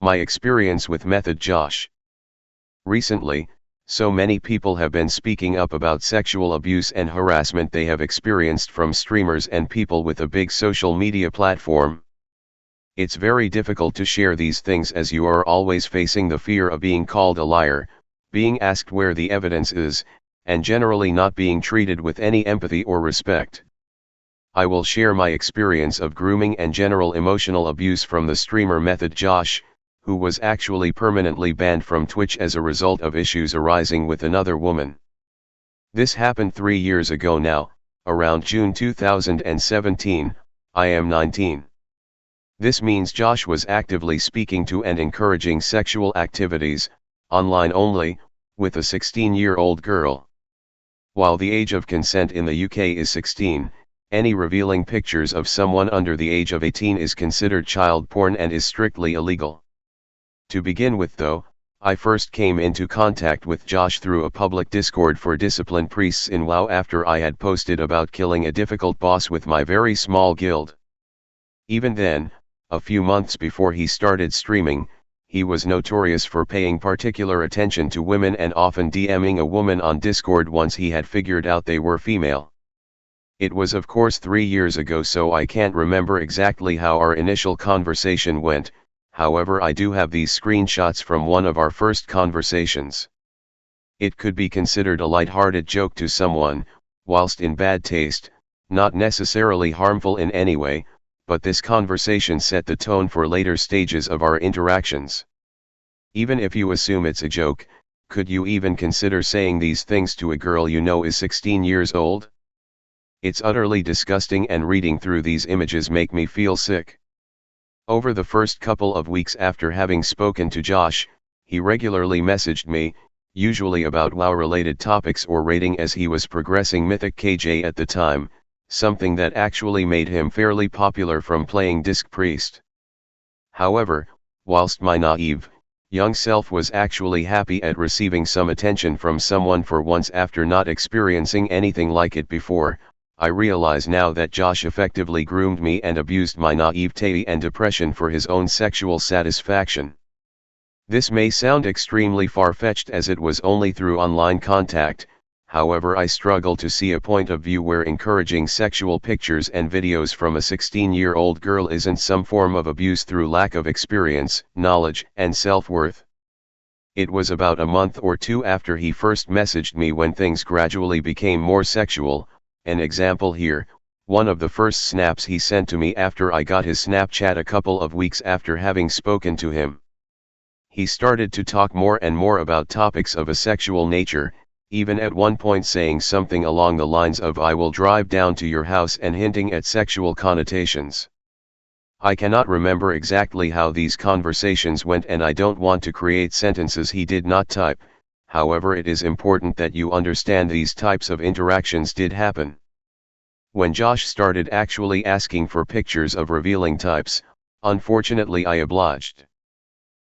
My experience with Methodjosh. Recently, so many people have been speaking up about sexual abuse and harassment they have experienced from streamers and people with a big social media platform. It's very difficult to share these things as you are always facing the fear of being called a liar, being asked where the evidence is, and generally not being treated with any empathy or respect. I will share my experience of grooming and general emotional abuse from the streamer Methodjosh, who was actually permanently banned from Twitch as a result of issues arising with another woman. This happened 3 years ago now, around June 2017, I am 19. This means Josh was actively speaking to and encouraging sexual activities, online only, with a 16-year-old girl. While the age of consent in the UK is 16, any revealing pictures of someone under the age of 18 is considered child porn and is strictly illegal. To begin with though, I first came into contact with Josh through a public Discord for disciplined priests in WoW after I had posted about killing a difficult boss with my very small guild. Even then, a few months before he started streaming, he was notorious for paying particular attention to women and often DMing a woman on Discord once he had figured out they were female. It was of course 3 years ago, so I can't remember exactly how our initial conversation went. However, I do have these screenshots from one of our first conversations. It could be considered a light-hearted joke to someone, whilst in bad taste, not necessarily harmful in any way, but this conversation set the tone for later stages of our interactions. Even if you assume it's a joke, could you even consider saying these things to a girl you know is 16 years old? It's utterly disgusting, and reading through these images make me feel sick. Over the first couple of weeks after having spoken to Josh, he regularly messaged me, usually about WoW-related topics or raiding, as he was progressing Mythic KJ at the time, something that actually made him fairly popular from playing Disc Priest. However, whilst my naive, young self was actually happy at receiving some attention from someone for once after not experiencing anything like it before, I realize now that Josh effectively groomed me and abused my naivete and depression for his own sexual satisfaction. This may sound extremely far-fetched as it was only through online contact, however I struggle to see a point of view where encouraging sexual pictures and videos from a 16-year-old girl isn't some form of abuse through lack of experience, knowledge, and self-worth. It was about a month or two after he first messaged me when things gradually became more sexual. An example here, one of the first snaps he sent to me after I got his Snapchat a couple of weeks after having spoken to him. He started to talk more and more about topics of a sexual nature, even at one point saying something along the lines of "I will drive down to your house," and hinting at sexual connotations. I cannot remember exactly how these conversations went, and I don't want to create sentences he did not type. However, it is important that you understand these types of interactions did happen. When Josh started actually asking for pictures of revealing types, unfortunately I obliged.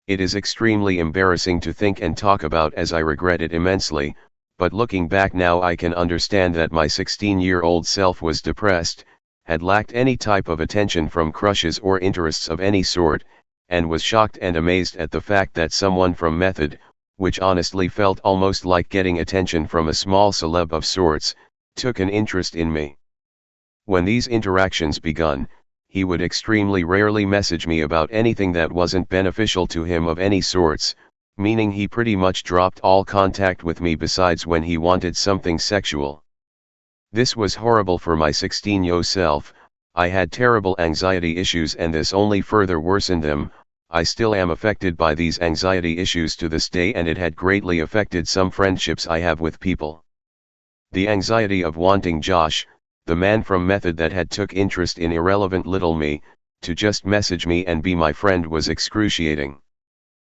It is extremely embarrassing to think and talk about, as I regret it immensely, but looking back now I can understand that my 16-year-old self was depressed, had lacked any type of attention from crushes or interests of any sort, and was shocked and amazed at the fact that someone from Method, which honestly felt almost like getting attention from a small celeb of sorts, took an interest in me. When these interactions begun, he would extremely rarely message me about anything that wasn't beneficial to him of any sorts, meaning he pretty much dropped all contact with me besides when he wanted something sexual. This was horrible for my 16-year-old self. I had terrible anxiety issues and this only further worsened them. I still am affected by these anxiety issues to this day, and it had greatly affected some friendships I have with people. The anxiety of wanting Josh, the man from Method that had took interest in irrelevant little me, to just message me and be my friend was excruciating.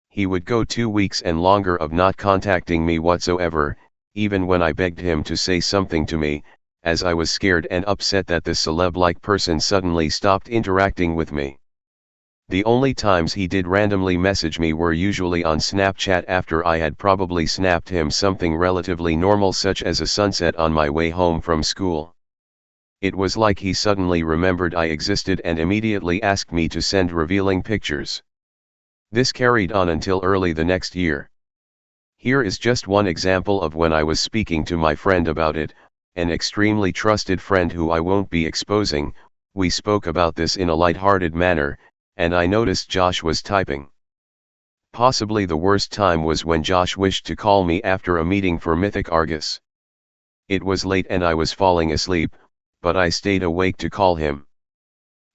He would go 2 weeks and longer of not contacting me whatsoever, even when I begged him to say something to me, as I was scared and upset that this celeb-like person suddenly stopped interacting with me. The only times he did randomly message me were usually on Snapchat after I had probably snapped him something relatively normal, such as a sunset on my way home from school. It was like he suddenly remembered I existed and immediately asked me to send revealing pictures. This carried on until early the next year. Here is just one example of when I was speaking to my friend about it, an extremely trusted friend who I won't be exposing. We spoke about this in a light-hearted manner, and I noticed Josh was typing. Possibly the worst time was when Josh wished to call me after a meeting for Mythic Argus. It was late and I was falling asleep, but I stayed awake to call him.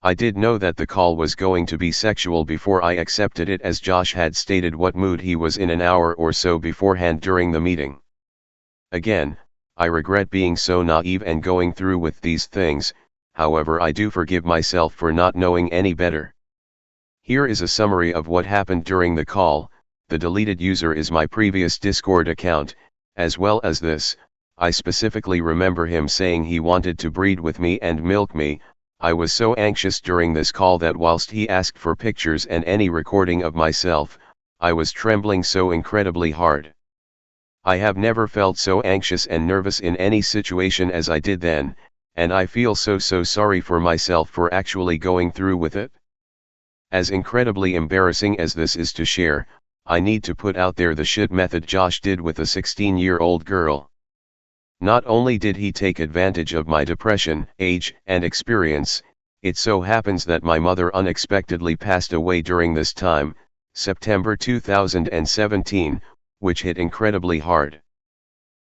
I did know that the call was going to be sexual before I accepted it, as Josh had stated what mood he was in an hour or so beforehand during the meeting. Again, I regret being so naive and going through with these things, however I do forgive myself for not knowing any better. Here is a summary of what happened during the call. The deleted user is my previous Discord account. As well as this, I specifically remember him saying he wanted to breed with me and milk me. I was so anxious during this call that whilst he asked for pictures and any recording of myself, I was trembling so incredibly hard. I have never felt so anxious and nervous in any situation as I did then, and I feel so sorry for myself for actually going through with it. As incredibly embarrassing as this is to share, I need to put out there the shit Methodjosh did with a 16-year-old girl. Not only did he take advantage of my depression, age, and experience, it so happens that my mother unexpectedly passed away during this time, September 2017, which hit incredibly hard.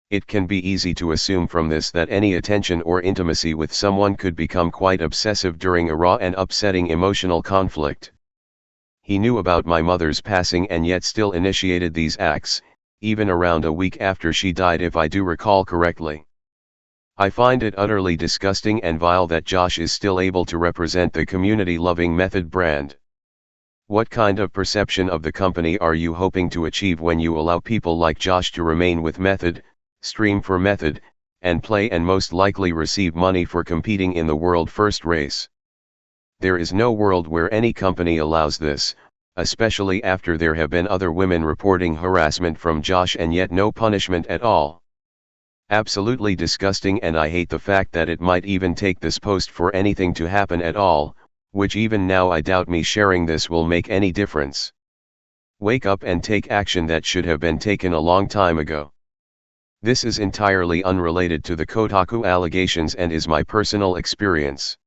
It can be easy to assume from this that any attention or intimacy with someone could become quite obsessive during a raw and upsetting emotional conflict. He knew about my mother's passing and yet still initiated these acts, even around a week after she died if I do recall correctly. I find it utterly disgusting and vile that Josh is still able to represent the community-loving Method brand. What kind of perception of the company are you hoping to achieve when you allow people like Josh to remain with Method, stream for Method, and play and most likely receive money for competing in the world first race? There is no world where any company allows this, especially after there have been other women reporting harassment from Josh and yet no punishment at all. Absolutely disgusting, and I hate the fact that it might even take this post for anything to happen at all, which even now I doubt me sharing this will make any difference. Wake up and take action that should have been taken a long time ago. This is entirely unrelated to the Kotaku allegations and is my personal experience.